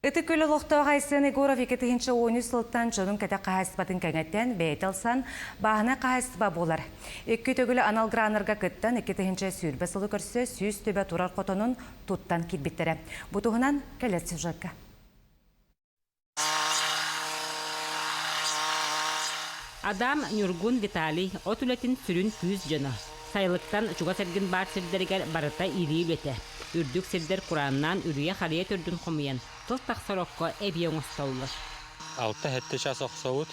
Ыты көлі лоқтау қайсын Егоров 2010 сылттан жонын кәті қағайсыбатын кәңеттен бәйтілсан бағына қағайсыба болар. Екі төгілі аналгранырға күттен 2010 сүйірбі сылы көрсі сүйіз төбе тұрар қотының тұттан кетбеттері. Бұтығынан кәлет сюжетка. Адам Нюргун Виталий отулетін сүрін күз жона. Сайлықтан чуға сәргін бар сірдергер барыта ирей беті. Үрдік сірдер Құраннан үрие қария түрдің қомыян. Тыл тақсарыққа әбияң ұстаулы. Алта хәтті час оқсауыд.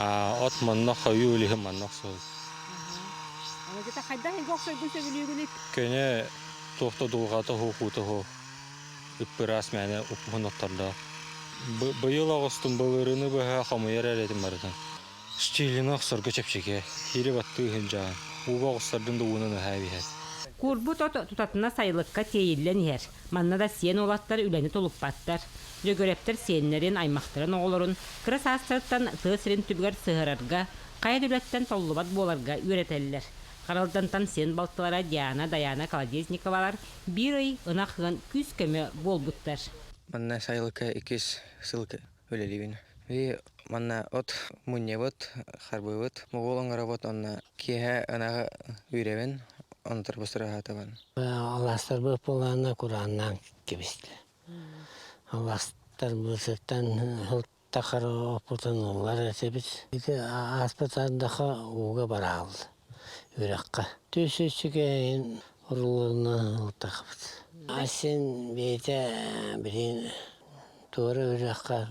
От маннақ қойы өлігі маннақ соғыз. Көне тоқты дұғаты хоқуты хо. Үппірас мәне ұппығын оқтарда. Бұйыл ағыстың бұлырыны бұға қамайыр әлетім барыдан. Стилін ақсырғы чәпшеге. Хері батты ғыл жағын. Уға ағыстардың да уынан әйбі әд. Курбут тұтатына сайлыққа тейілен ер. Маннада сен олаттар үләні толып баттар. Жөгөреттер сенлерін, аймақтарын оғылырын, кіріс астырттан тығысырын түбгер сығырарға, қайд үләттен толлыбат боларға үйретелілер. Қаралдантан сен балтылара Диана, Даяна, Колодезниковалар бір ай ынақығын күз көмі бол бұттар. Манна сайлыққа 2 сылқы өлелевін. Манна от мұнневот, харбывот, мұғолыңғыра вот онна кеге ынаға үйревен, онтар бұстыра хатаван. Аластар бұл болағына Құраннан кебесті. Аластар бұл сеттен ғылттақар опытын олар әсебіз. Аспатардаға уға бара алды, үйраққа. Төсөсіге ұрылығына ғылттақыбыз. Асен бейті бірін туыры үйраққа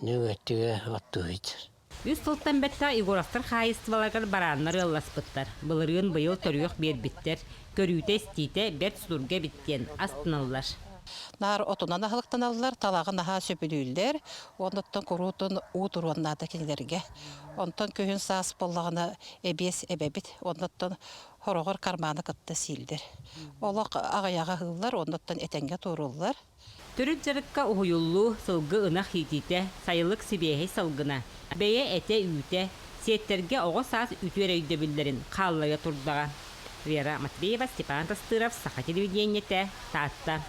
нөгеттіге отту өйтір. Үз тылттан бәтті Егоровтар қайыстываларғар баранлары ылласпыттар. Бұлырығын бұйыл төріғық бербіттер. Көрүйте стейте бәт сұлырға біттен астыналылар. Нар отунан ахылықтан алылар, талағын аға сөпілілдер. Ондықтан құруытын ұтыруаннады кенелерге. Онтан күйін саас болағына әбес әбәбіт. Ондықтан хорогор карманы кытты силдер. Олақ ағаяға ғылылар, ондықтан әтенге тұрылылар. Түрік жарыққа ұғыюлу сылғы ынақ хитите сайылық сибейхей сылғына. Бәйе әте үйте, сеттерге оғы саас үтер өйдебілдерін қаллая тұрдаға. Вера Матвеева, Степан Тастыров, Саха телевидениете, Татта.